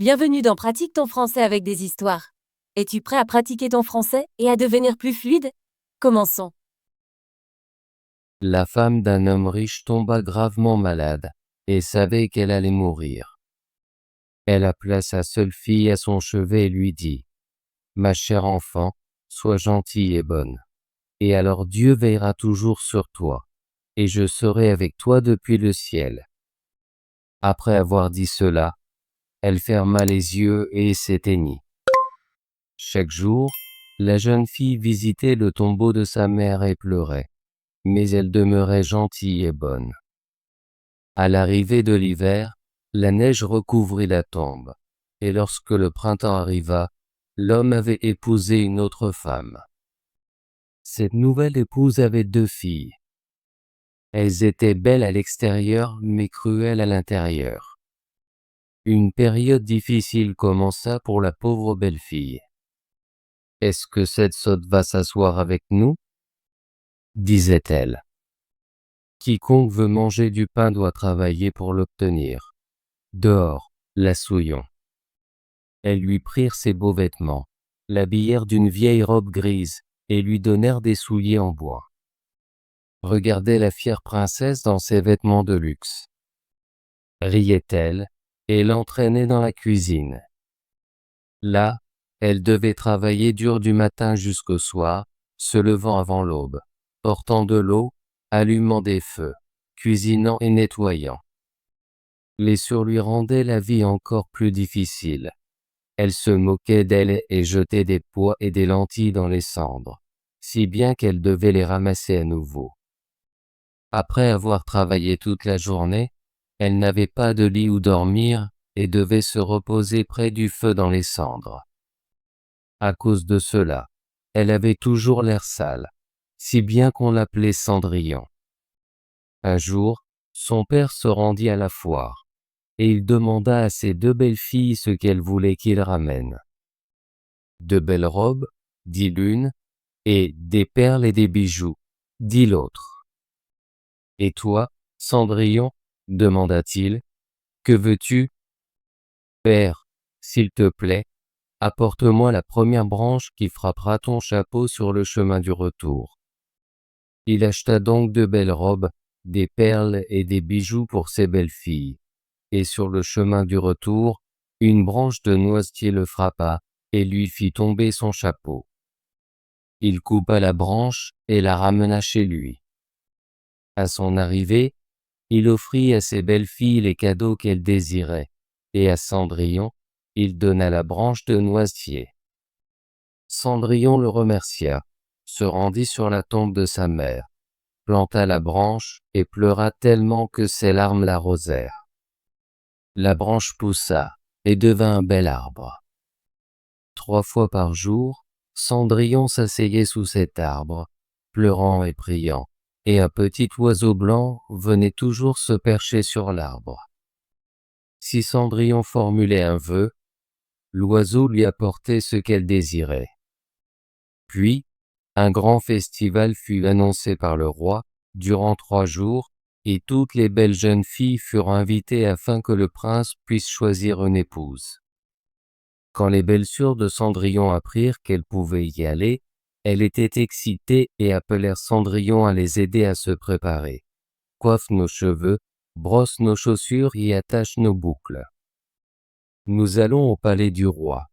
Bienvenue dans Pratique ton français avec des histoires. Es-tu prêt à pratiquer ton français et à devenir plus fluide? Commençons. La femme d'un homme riche tomba gravement malade, et savait qu'elle allait mourir. Elle appela sa seule fille à son chevet et lui dit, « Ma chère enfant, sois gentille et bonne. Et alors Dieu veillera toujours sur toi, et je serai avec toi depuis le ciel. » Après avoir dit cela, elle ferma les yeux et s'éteignit. Chaque jour, la jeune fille visitait le tombeau de sa mère et pleurait, mais elle demeurait gentille et bonne. À l'arrivée de l'hiver, la neige recouvrit la tombe, et lorsque le printemps arriva, l'homme avait épousé une autre femme. Cette nouvelle épouse avait 2 filles. Elles étaient belles à l'extérieur mais cruelles à l'intérieur. Une période difficile commença pour la pauvre belle-fille. « Est-ce que cette sotte va s'asseoir avec nous ?» disait-elle. « Quiconque veut manger du pain doit travailler pour l'obtenir. Dehors, la souillons. » Elles lui prirent ses beaux vêtements, l'habillèrent d'une vieille robe grise, et lui donnèrent des souliers en bois. Regardait la fière princesse dans ses vêtements de luxe. Riait-elle, et l'entraînait dans la cuisine. Là, elle devait travailler dur du matin jusqu'au soir, se levant avant l'aube, portant de l'eau, allumant des feux, cuisinant et nettoyant. Les sourds lui rendaient la vie encore plus difficile. Elle se moquait d'elle et jetait des pois et des lentilles dans les cendres, si bien qu'elle devait les ramasser à nouveau. Après avoir travaillé toute la journée, elle n'avait pas de lit où dormir et devait se reposer près du feu dans les cendres. À cause de cela, elle avait toujours l'air sale, si bien qu'on l'appelait Cendrillon. Un jour, son père se rendit à la foire, et il demanda à ses 2 belles-filles ce qu'elles voulaient qu'il ramène. « 2 belles robes, dit l'une, et des perles et des bijoux, dit l'autre. Et toi, Cendrillon, demanda-t-il, que veux-tu? Père, s'il te plaît, apporte-moi la première branche qui frappera ton chapeau sur le chemin du retour. Il acheta donc 2 belles robes, des perles et des bijoux pour ses belles filles, et sur le chemin du retour, une branche de noisetier le frappa et lui fit tomber son chapeau. Il coupa la branche et la ramena chez lui. À son arrivée, il offrit à ses belles filles les cadeaux qu'elles désiraient, et à Cendrillon, il donna la branche de noisetier. Cendrillon le remercia, se rendit sur la tombe de sa mère, planta la branche et pleura tellement que ses larmes l'arrosèrent. La branche poussa et devint un bel arbre. 3 fois par jour, Cendrillon s'asseyait sous cet arbre, pleurant et priant, et un petit oiseau blanc venait toujours se percher sur l'arbre. Si Cendrillon formulait un vœu, l'oiseau lui apportait ce qu'elle désirait. Puis, un grand festival fut annoncé par le roi, durant 3 jours, et toutes les belles jeunes filles furent invitées afin que le prince puisse choisir une épouse. Quand les belles sœurs de Cendrillon apprirent qu'elles pouvaient y aller, elles étaient excitées et appelèrent Cendrillon à les aider à se préparer. « Coiffe nos cheveux, brosse nos chaussures et attache nos boucles. Nous allons au palais du roi. »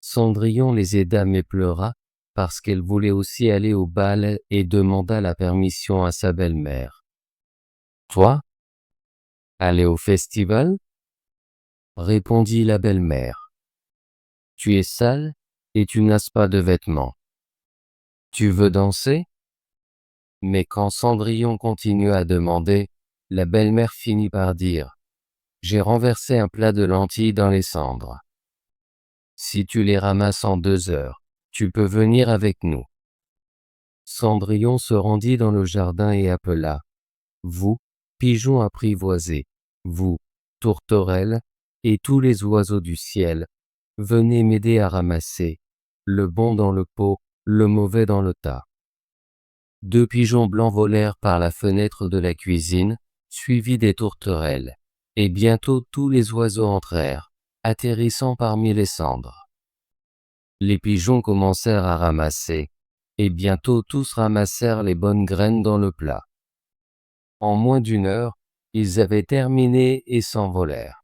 Cendrillon les aida mais pleura, parce qu'elle voulait aussi aller au bal et demanda la permission à sa belle-mère. « Toi, aller au festival ?» répondit la belle-mère. « Tu es sale et tu n'as pas de vêtements. Tu veux danser ?» Mais quand Cendrillon continua à demander, la belle-mère finit par dire « J'ai renversé un plat de lentilles dans les cendres. Si tu les ramasses en 2 heures, tu peux venir avec nous. » Cendrillon se rendit dans le jardin et appela « Vous, pigeons apprivoisés, vous, tourterelles, et tous les oiseaux du ciel, venez m'aider à ramasser, le bon dans le pot, le mauvais dans le tas. » 2 pigeons blancs volèrent par la fenêtre de la cuisine, suivis des tourterelles, et bientôt tous les oiseaux entrèrent, atterrissant parmi les cendres. Les pigeons commencèrent à ramasser, et bientôt tous ramassèrent les bonnes graines dans le plat. En moins d'une heure, ils avaient terminé et s'envolèrent.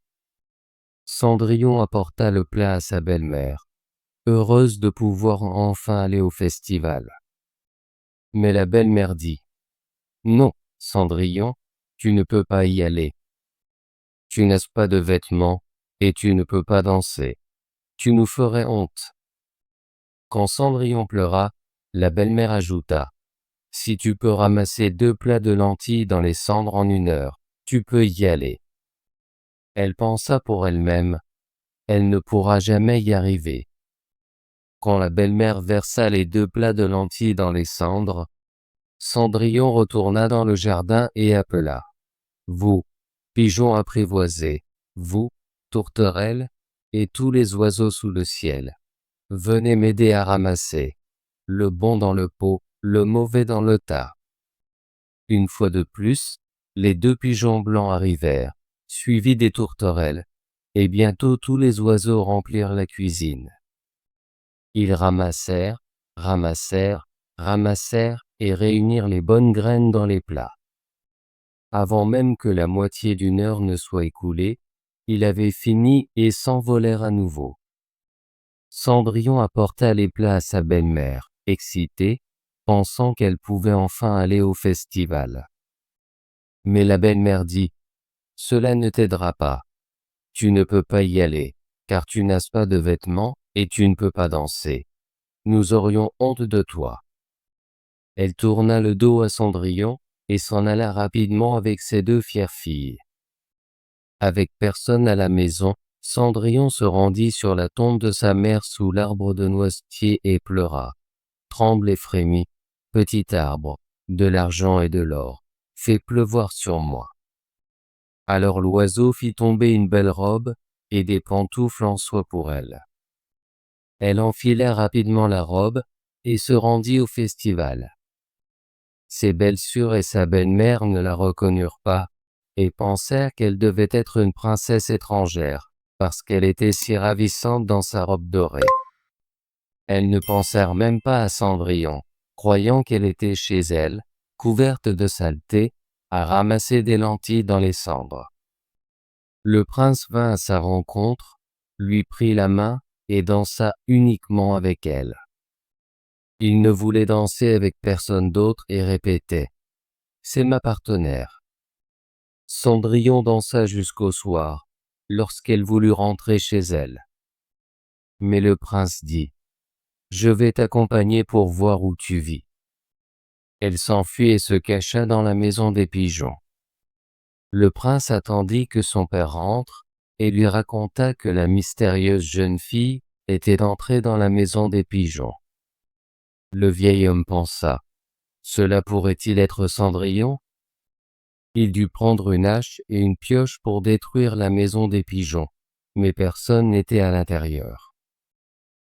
Cendrillon apporta le plat à sa belle-mère, heureuse de pouvoir enfin aller au festival. Mais la belle-mère dit : « Non, Cendrillon, tu ne peux pas y aller. Tu n'as pas de vêtements, et tu ne peux pas danser. Tu nous ferais honte. » Quand Cendrillon pleura, la belle-mère ajouta : « Si tu peux ramasser 2 plats de lentilles dans les cendres en 1 heure, tu peux y aller. » Elle pensa pour elle-même : elle ne pourra jamais y arriver. Quand la belle-mère versa les 2 plats de lentilles dans les cendres, Cendrillon retourna dans le jardin et appela : « Vous, pigeons apprivoisés, vous, tourterelles, et tous les oiseaux sous le ciel, venez m'aider à ramasser. Le bon dans le pot, le mauvais dans le tas. » Une fois de plus, les 2 pigeons blancs arrivèrent, suivis des tourterelles, et bientôt tous les oiseaux remplirent la cuisine. Ils ramassèrent, ramassèrent, ramassèrent et réunirent les bonnes graines dans les plats. Avant même que la moitié d'1 heure ne soit écoulée, ils avaient fini et s'envolèrent à nouveau. Cendrillon apporta les plats à sa belle-mère, excitée, pensant qu'elle pouvait enfin aller au festival. Mais la belle-mère dit : « Cela ne t'aidera pas. Tu ne peux pas y aller, car tu n'as pas de vêtements, et tu ne peux pas danser. Nous aurions honte de toi. » Elle tourna le dos à Cendrillon, et s'en alla rapidement avec ses 2 fières filles. Avec personne à la maison, Cendrillon se rendit sur la tombe de sa mère sous l'arbre de noisetier et pleura. Tremble et frémit, petit arbre, de l'argent et de l'or, fais pleuvoir sur moi. Alors l'oiseau fit tomber une belle robe, et des pantoufles en soie pour elle. Elle enfila rapidement la robe, et se rendit au festival. Ses belles-sœurs et sa belle-mère ne la reconnurent pas, et pensèrent qu'elle devait être une princesse étrangère, parce qu'elle était si ravissante dans sa robe dorée. Elles ne pensèrent même pas à Cendrillon, croyant qu'elle était chez elle, couverte de saleté, à ramasser des lentilles dans les cendres. Le prince vint à sa rencontre, lui prit la main, et dansa uniquement avec elle. Il ne voulait danser avec personne d'autre et répétait : « C'est ma partenaire. » Cendrillon dansa jusqu'au soir, lorsqu'elle voulut rentrer chez elle. Mais le prince dit : « Je vais t'accompagner pour voir où tu vis. » Elle s'enfuit et se cacha dans la maison des pigeons. Le prince attendit que son père rentre, et lui raconta que la mystérieuse jeune fille était entrée dans la maison des pigeons. Le vieil homme pensa : cela pourrait-il être Cendrillon ? Il dut prendre une hache et une pioche pour détruire la maison des pigeons, mais personne n'était à l'intérieur.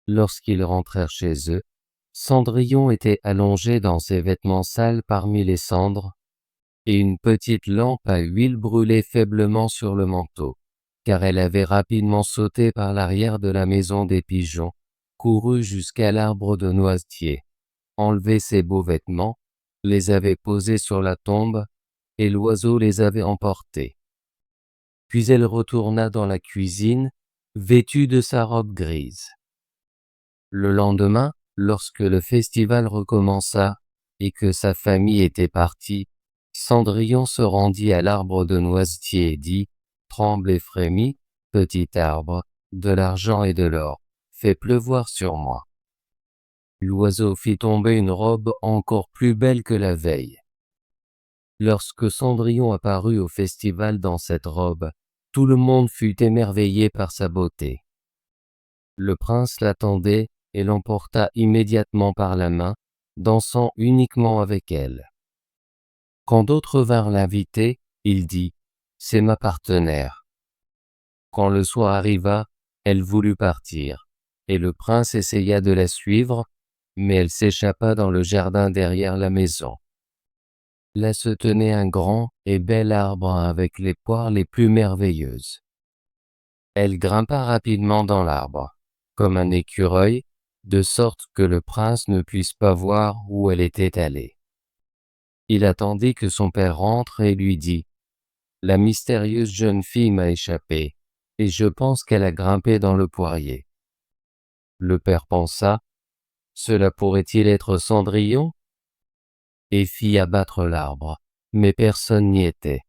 Lorsqu'ils rentrèrent chez eux, Cendrillon était allongé dans ses vêtements sales parmi les cendres, et une petite lampe à huile brûlait faiblement sur le manteau, car elle avait rapidement sauté par l'arrière de la maison des pigeons, couru jusqu'à l'arbre de noisetier, enlevé ses beaux vêtements, les avait posés sur la tombe, et l'oiseau les avait emportés. Puis elle retourna dans la cuisine, vêtue de sa robe grise. Le lendemain, lorsque le festival recommença, et que sa famille était partie, Cendrillon se rendit à l'arbre de noisetier et dit : « Tremble et frémit, petit arbre, de l'argent et de l'or, fais pleuvoir sur moi. » L'oiseau fit tomber une robe encore plus belle que la veille. Lorsque Cendrillon apparut au festival dans cette robe, tout le monde fut émerveillé par sa beauté. Le prince l'attendait et l'emporta immédiatement par la main, dansant uniquement avec elle. Quand d'autres vinrent l'inviter, il dit : « C'est ma partenaire. » Quand le soir arriva, elle voulut partir, et le prince essaya de la suivre, mais elle s'échappa dans le jardin derrière la maison. Là se tenait un grand et bel arbre avec les poires les plus merveilleuses. Elle grimpa rapidement dans l'arbre, comme un écureuil, de sorte que le prince ne puisse pas voir où elle était allée. Il attendit que son père rentre et lui dit : « La mystérieuse jeune fille m'a échappé, et je pense qu'elle a grimpé dans le poirier. » Le père pensa : « Cela pourrait-il être Cendrillon ? » Et fit abattre l'arbre, mais personne n'y était.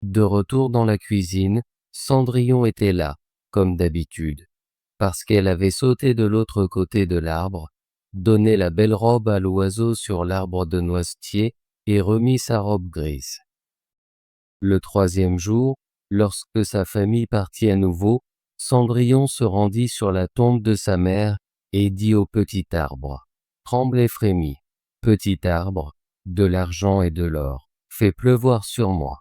De retour dans la cuisine, Cendrillon était là, comme d'habitude, parce qu'elle avait sauté de l'autre côté de l'arbre, donné la belle robe à l'oiseau sur l'arbre de noisetier et remis sa robe grise. Le troisième jour, lorsque sa famille partit à nouveau, Cendrillon se rendit sur la tombe de sa mère et dit au petit arbre : « Tremble et frémis, petit arbre, de l'argent et de l'or, fais pleuvoir sur moi. »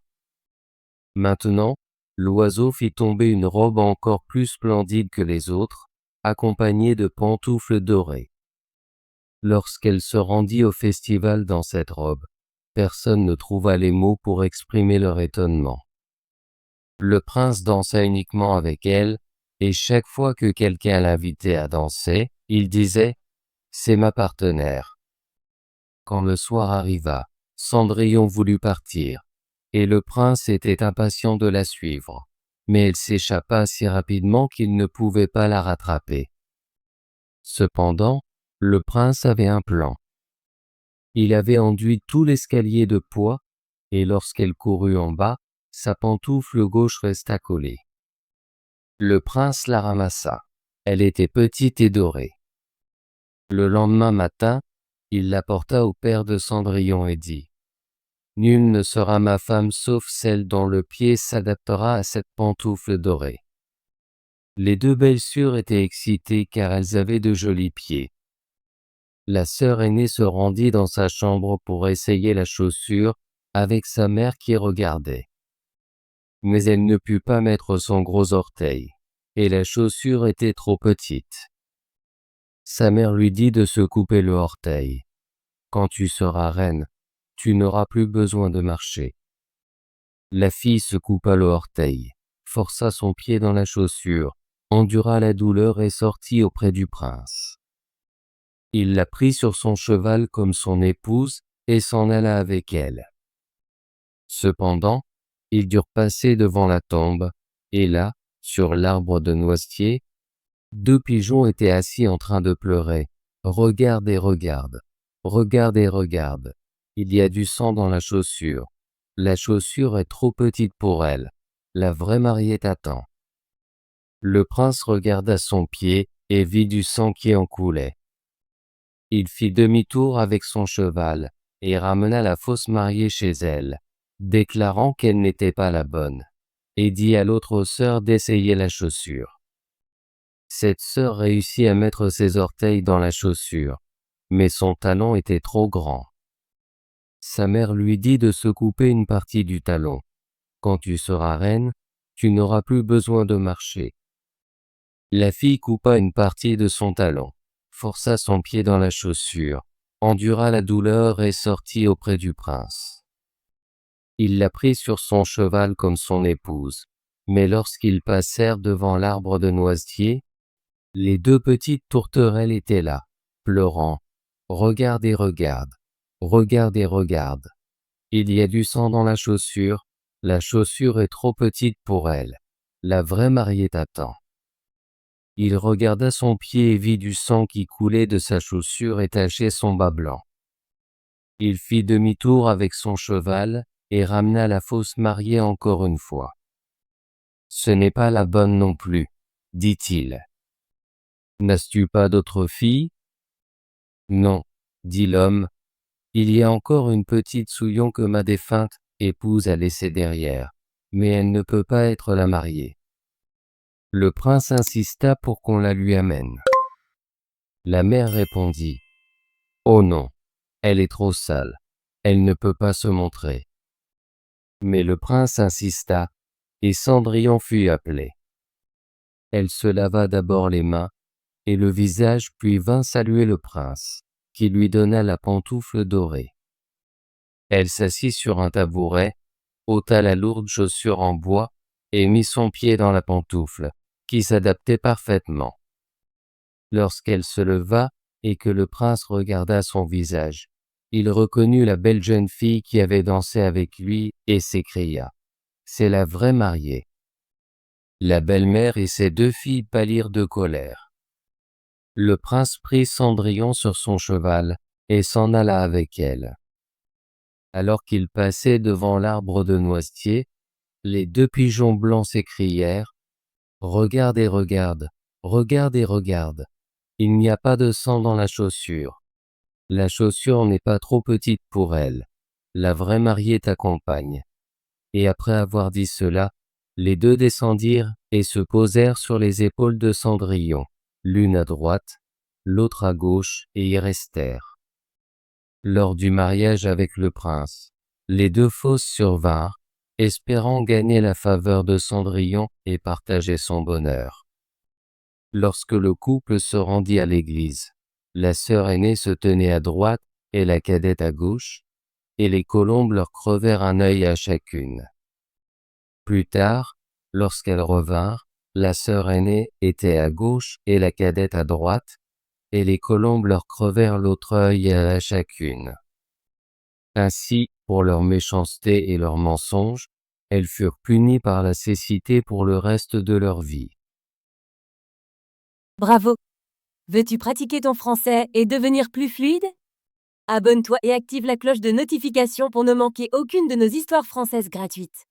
Maintenant, l'oiseau fit tomber une robe encore plus splendide que les autres, accompagnée de pantoufles dorées. Lorsqu'elle se rendit au festival dans cette robe, personne ne trouva les mots pour exprimer leur étonnement. Le prince dansa uniquement avec elle, et chaque fois que quelqu'un l'invitait à danser, il disait : « C'est ma partenaire. » Quand le soir arriva, Cendrillon voulut partir, et le prince était impatient de la suivre, mais elle s'échappa si rapidement qu'il ne pouvait pas la rattraper. Cependant, le prince avait un plan. Il avait enduit tout l'escalier de pois, et lorsqu'elle courut en bas, sa pantoufle gauche resta collée. Le prince la ramassa. Elle était petite et dorée. Le lendemain matin, il la porta au père de Cendrillon et dit : « Nulle ne sera ma femme sauf celle dont le pied s'adaptera à cette pantoufle dorée. » Les deux belles sœurs étaient excitées car elles avaient de jolis pieds. La sœur aînée se rendit dans sa chambre pour essayer la chaussure, avec sa mère qui regardait. Mais elle ne put pas mettre son gros orteil, et la chaussure était trop petite. Sa mère lui dit de se couper le orteil. Quand tu seras reine, tu n'auras plus besoin de marcher. La fille se coupa le orteil, força son pied dans la chaussure, endura la douleur et sortit auprès du prince. Il la prit sur son cheval comme son épouse et s'en alla avec elle. Cependant, ils durent passer devant la tombe, et là, sur l'arbre de noisetier, deux pigeons étaient assis en train de pleurer. « Regarde et regarde, regarde et regarde, il y a du sang dans la chaussure. La chaussure est trop petite pour elle. La vraie mariée t'attend. » Le prince regarda son pied et vit du sang qui en coulait. Il fit demi-tour avec son cheval et ramena la fausse mariée chez elle, déclarant qu'elle n'était pas la bonne, et dit à l'autre sœur d'essayer la chaussure. Cette sœur réussit à mettre ses orteils dans la chaussure, mais son talon était trop grand. Sa mère lui dit de se couper une partie du talon. Quand tu seras reine, tu n'auras plus besoin de marcher. La fille coupa une partie de son talon, força son pied dans la chaussure, endura la douleur et sortit auprès du prince. Il la prit sur son cheval comme son épouse, mais lorsqu'ils passèrent devant l'arbre de noisetier, les deux petites tourterelles étaient là, pleurant. « Regarde et regarde, regarde et regarde. Il y a du sang dans la chaussure est trop petite pour elle. La vraie mariée t'attend. » Il regarda son pied et vit du sang qui coulait de sa chaussure et tachait son bas blanc. Il fit demi-tour avec son cheval et ramena la fausse mariée encore une fois. « Ce n'est pas la bonne non plus, dit-il. N'as-tu pas d'autre fille ? » Non, dit l'homme. Il y a encore une petite Souillon que ma défunte épouse a laissée derrière, mais elle ne peut pas être la mariée. Le prince insista pour qu'on la lui amène. La mère répondit : « Oh non, elle est trop sale, elle ne peut pas se montrer. » Mais le prince insista, et Cendrillon fut appelée. Elle se lava d'abord les mains et le visage puis vint saluer le prince, qui lui donna la pantoufle dorée. Elle s'assit sur un tabouret, ôta la lourde chaussure en bois et mit son pied dans la pantoufle, qui s'adaptait parfaitement. Lorsqu'elle se leva, et que le prince regarda son visage, il reconnut la belle jeune fille qui avait dansé avec lui, et s'écria : « C'est la vraie mariée. » La belle-mère et ses 2 filles pâlirent de colère. Le prince prit Cendrillon sur son cheval, et s'en alla avec elle. Alors qu'il passait devant l'arbre de noisetier, les 2 pigeons blancs s'écrièrent : « Regarde et regarde, regarde et regarde. Il n'y a pas de sang dans la chaussure. La chaussure n'est pas trop petite pour elle. La vraie mariée t'accompagne. » Et après avoir dit cela, les 2 descendirent et se posèrent sur les épaules de Cendrillon, l'une à droite, l'autre à gauche, et y restèrent. Lors du mariage avec le prince, les 2 fausses survinrent, espérant gagner la faveur de Cendrillon et partager son bonheur. Lorsque le couple se rendit à l'église, la sœur aînée se tenait à droite et la cadette à gauche, et les colombes leur crevèrent un œil à chacune. Plus tard, lorsqu'elles revinrent, la sœur aînée était à gauche et la cadette à droite, et les colombes leur crevèrent l'autre œil à chacune. Ainsi, pour leur méchanceté et leurs mensonges, elles furent punies par la cécité pour le reste de leur vie. Bravo! Veux-tu pratiquer ton français et devenir plus fluide? Abonne-toi et active la cloche de notification pour ne manquer aucune de nos histoires françaises gratuites.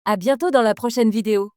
À bientôt dans la prochaine vidéo.